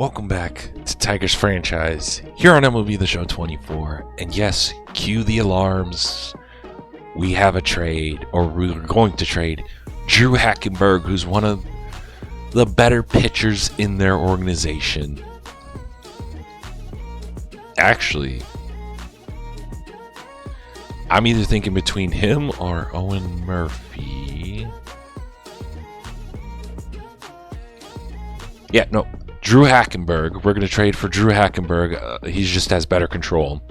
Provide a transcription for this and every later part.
Welcome back to Tigers franchise here on MLB The Show 24. And yes, cue the alarms. We have a trade, or we're going to trade Drew Hackenberg, who's one of the better pitchers in their organization. Actually, I'm either thinking between him or Owen Murphy. Yeah, no. Drew Hackenberg. We're going to trade for Drew Hackenberg. He just has better control.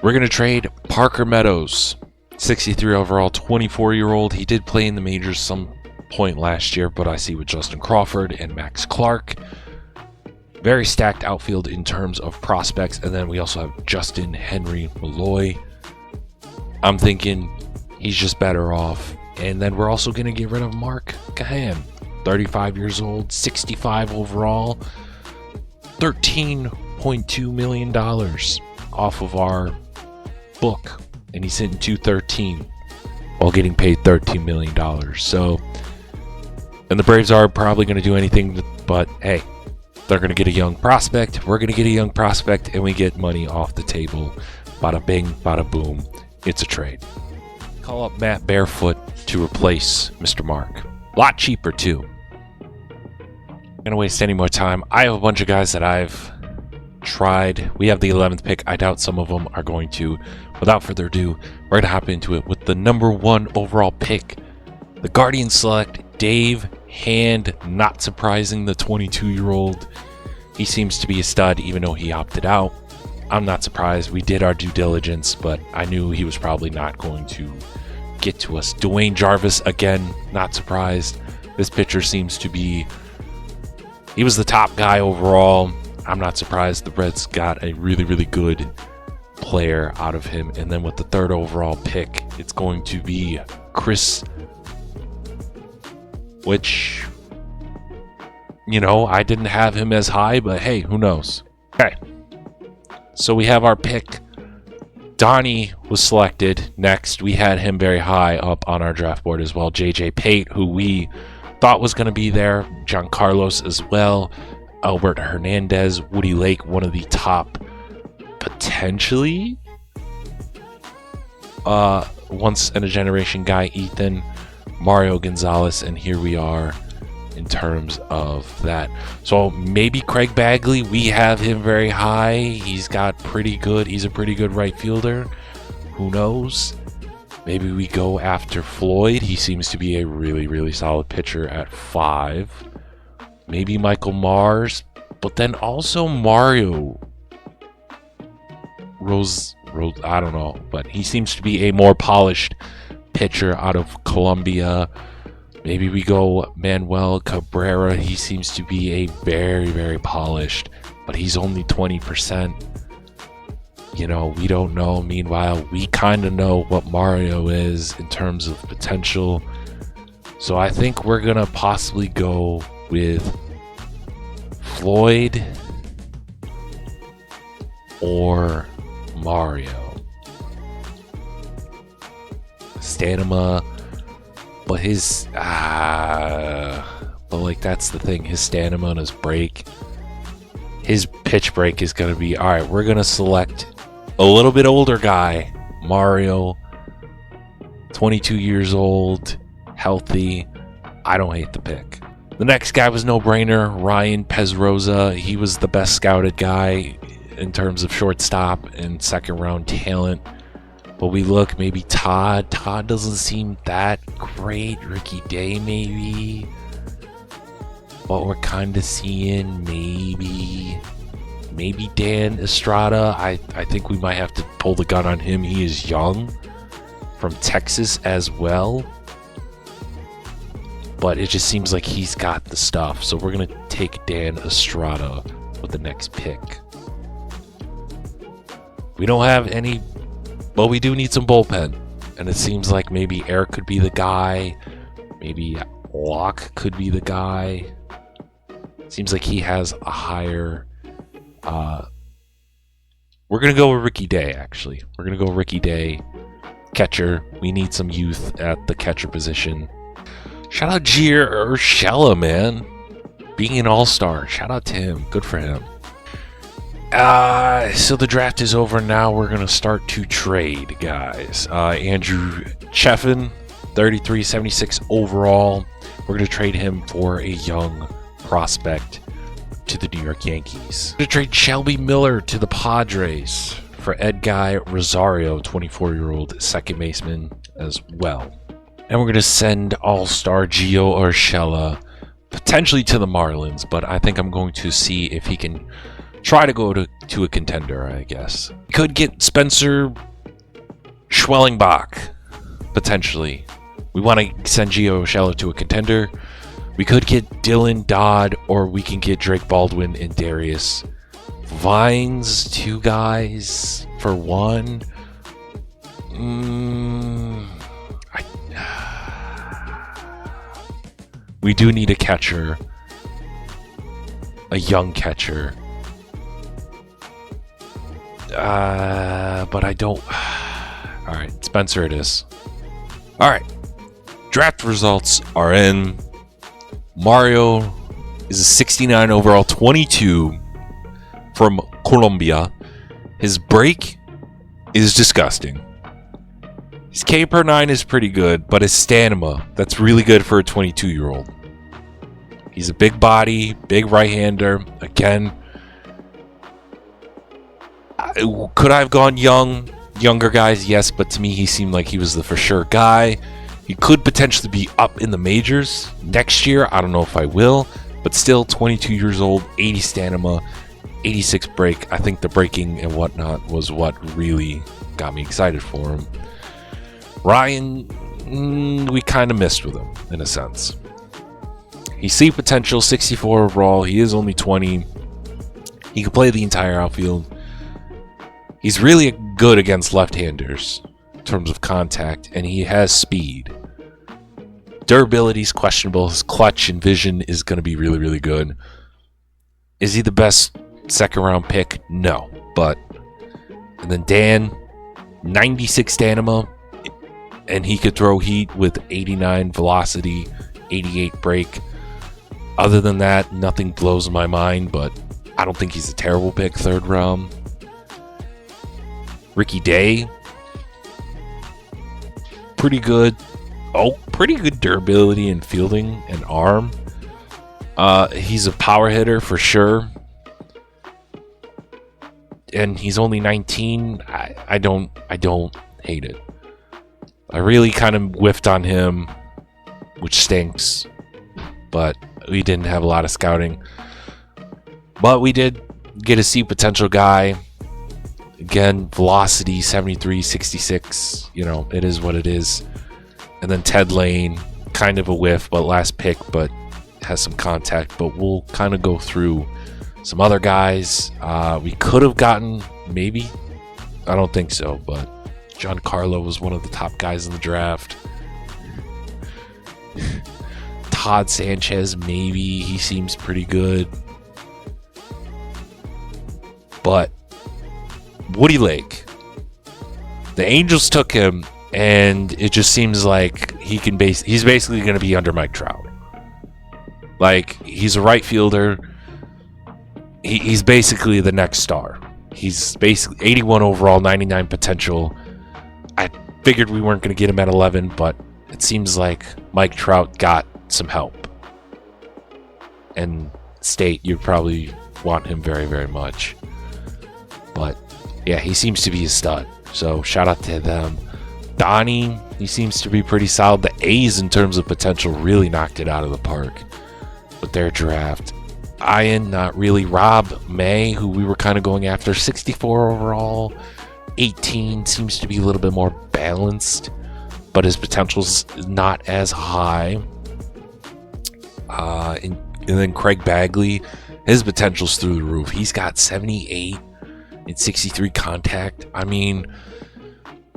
We're going to trade Parker Meadows, 63 overall, 24-year-old. He did play in the majors some point last year, but I see with Justin Crawford and Max Clark. Very stacked outfield in terms of prospects. And then we also have Justin Henry Malloy. I'm thinking he's just better off. And then we're also going to get rid of Mark Cahan. 35 years old, 65 overall, $13.2 million off of our book. And he's hitting .213 while getting paid $13 million. So, and the Braves are probably going to do anything, but hey, they're going to get a young prospect. We're going to get a young prospect, and we get money off the table. Bada bing, bada boom. It's a trade. Call up Matt Barefoot to replace Mr. Mark. A lot cheaper, too. Gonna waste any more time. I have a bunch of guys that I've tried. We have the 11th pick. I doubt some of them are going to. Without further ado, we're gonna hop into it with the number 1 overall pick. The Guardians select Dave Hand. Not surprising, the 22-year-old. He seems to be a stud, even though he opted out. I'm not surprised. We did our due diligence, but I knew he was probably not going to get to us. Dwayne Jarvis, again, not surprised. This pitcher seems to be... He was the top guy overall. I'm not surprised the Reds got a really, really good player out of him. And then with the 3rd overall pick, it's going to be Chris, which, you know, I didn't have him as high, but hey, who knows? Okay. So we have our pick. Donnie was selected next. We had him very high up on our draft board as well. JJ Pate, who we thought was going to be there. John Carlos as well. Albert Hernandez. Woody Lake, one of the top, potentially, once in a generation guy. Ethan, Mario Gonzalez, and here we are in terms of that. So maybe Craig Bagley. We have him very high. He's got pretty good. He's a pretty good right fielder. Who knows? Maybe we go after Floyd. He seems to be a really, really solid pitcher at 5. Maybe Michael Mars. But then also Mario Rose, I don't know. But he seems to be a more polished pitcher out of Colombia. Maybe we go Manuel Cabrera. He seems to be a very, very polished. But he's only 20%. You know, we don't know. Meanwhile, we kind of know what Mario is in terms of potential. So I think we're going to possibly go with Floyd or Mario. Stanima, but his... but like, that's the thing. His stamina and his break. His pitch break is going to be... Alright, we're going to select a little bit older guy, Mario, 22 years old, healthy. I don't hate the pick. The next guy was no-brainer, Ryan Pezrosa. He was the best scouted guy in terms of shortstop and second-round talent. But we look, maybe Todd. Todd doesn't seem that great. Ricky Day, maybe. But we're kind of seeing maybe Dan Estrada. I think we might have to pull the gun on him. He is young, from Texas as well. But it just seems like he's got the stuff. So we're going to take Dan Estrada with the next pick. We don't have any, but we do need some bullpen. And it seems like maybe Eric could be the guy. Maybe Locke could be the guy. Seems like he has a higher... we're going to go with Ricky Day, actually. We're going to go Ricky Day. Catcher. We need some youth at the catcher position. Shout out Gier Urshela, man. being an all-star. Shout out to him. Good for him. So the draft is over now. We're going to start to trade, guys. Andrew Cheffin, 3376 overall. We're going to trade him for a young prospect to the New York Yankees. We're going to trade Shelby Miller to the Padres for Ed Guy Rosario, 24-year-old second baseman as well. And we're going to send all-star Gio Urshela potentially to the Marlins, but I think I'm going to see if he can try to go to a contender, I guess. Could get Spencer Schwellingbach, potentially. We want to send Gio Urshela to a contender. We could get Dylan Dodd, or we can get Drake Baldwin and Darius Vines, 2 guys for 1. We do need a catcher, a young catcher. But I don't. All right, Spencer it is. All right, draft results are in. Mario is a 69 overall, 22 from Colombia. His break is disgusting. His K per 9 is pretty good, but his stamina, that's really good for a 22-year-old. He's a big body, big right-hander. Again, could I have gone younger guys? Yes, but to me, he seemed like he was the for sure guy. He could potentially be up in the majors next year. I don't know if I will, but still 22 years old, 80 stamina, 86 break. I think the breaking and whatnot was what really got me excited for him. Ryan, we kind of missed with him in a sense. He see potential, 64 overall. He is only 20. He can play the entire outfield. He's really good against left-handers in terms of contact, and he has speed. Durability is questionable. His clutch and vision is going to be really, really good. Is he the best second-round pick? No. But, and then Dan, 96 stamina, and he could throw heat with 89 velocity, 88 break. Other than that, nothing blows my mind, but I don't think he's a terrible pick, third round. Ricky Day, pretty good. Pretty good durability and fielding and arm. He's a power hitter for sure. And he's only 19. I don't hate it. I really kind of whiffed on him, which stinks. But we didn't have a lot of scouting. But we did get to see potential guy. Again, velocity 73, 66. You know, it is what it is. And then Ted Lane, kind of a whiff, but last pick, but has some contact. But we'll kind of go through some other guys. We could have gotten, maybe. I don't think so, but Giancarlo was one of the top guys in the draft. Todd Sanchez, maybe. He seems pretty good. But Woody Lake, the Angels took him, and it just seems like he's basically going to be under Mike Trout. Like, he's a right fielder. He's basically the next star. He's basically 81 overall, 99 potential. I figured we weren't going to get him at 11, but it seems like Mike Trout got some help. And State, you'd probably want him very, very much. But yeah, he seems to be a stud. So shout out to them. Donnie, he seems to be pretty solid. The A's, in terms of potential, really knocked it out of the park with their draft. Ian, not really. Rob May, who we were kind of going after, 64 overall, 18, seems to be a little bit more balanced, but his potential's not as high. And then Craig Bagley, his potential's through the roof. He's got 78 and 63 contact. I mean,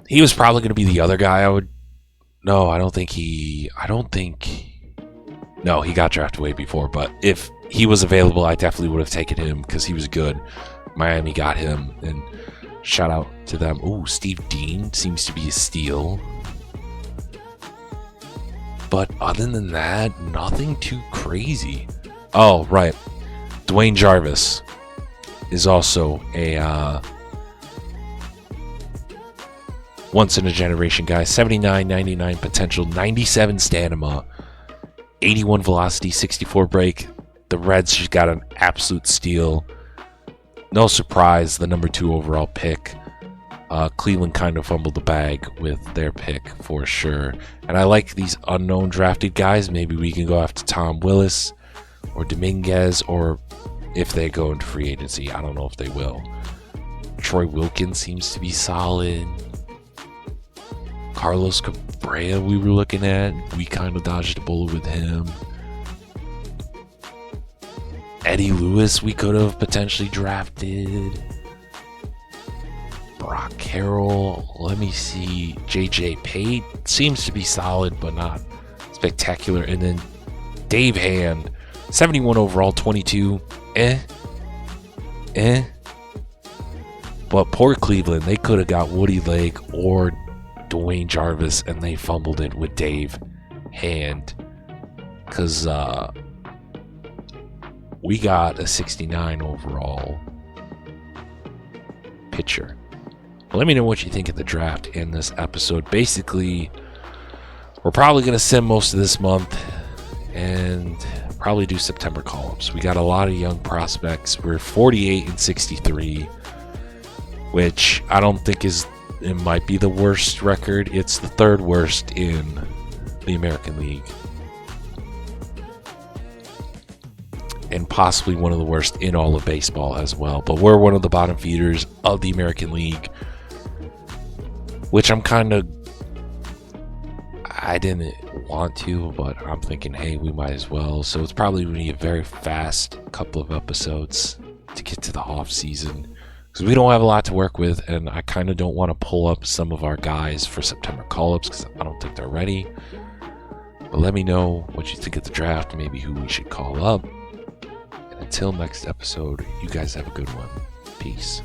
he was probably going to be the other guy I would... No, No, he got drafted way before, but if he was available, I definitely would have taken him because he was good. Miami got him, and shout out to them. Ooh, Steve Dean seems to be a steal. But other than that, nothing too crazy. Oh, right. Dwayne Jarvis is also a once-in-a-generation guy. 79, 99 potential, 97 stamina, 81 velocity, 64 break. The Reds just got an absolute steal. No surprise, the number 2 overall pick. Cleveland kind of fumbled the bag with their pick for sure. And I like these unknown drafted guys. Maybe we can go after Tom Willis or Dominguez, or if they go into free agency. I don't know if they will. Troy Wilkins seems to be solid. Carlos Cabrera we were looking at. We kind of dodged a bullet with him. Eddie Lewis we could have potentially drafted. Brock Carroll. Let me see. JJ Pate seems to be solid, but not spectacular. And then Dave Hand, 71 overall, 22. But poor Cleveland, they could have got Woody Lake or Dwayne Jarvis, and they fumbled it with Dave Hand. Because we got a 69 overall pitcher. Let me know what you think of the draft in this episode. Basically, we're probably going to send most of this month and probably do September call-ups. We got a lot of young prospects. We're 48 and 63, which I don't think it might be the worst record. It's the 3rd worst in the American League, and possibly one of the worst in all of baseball as well. But we're one of the bottom feeders of the American League, which I didn't want to, but I'm thinking, hey, we might as well. So it's probably going to be a very fast couple of episodes to get to the off season, because we don't have a lot to work with, and I kind of don't want to pull up some of our guys for September call-ups because I don't think they're ready. But let me know what you think of the draft, maybe who we should call up. And until next episode, you guys have a good one. Peace.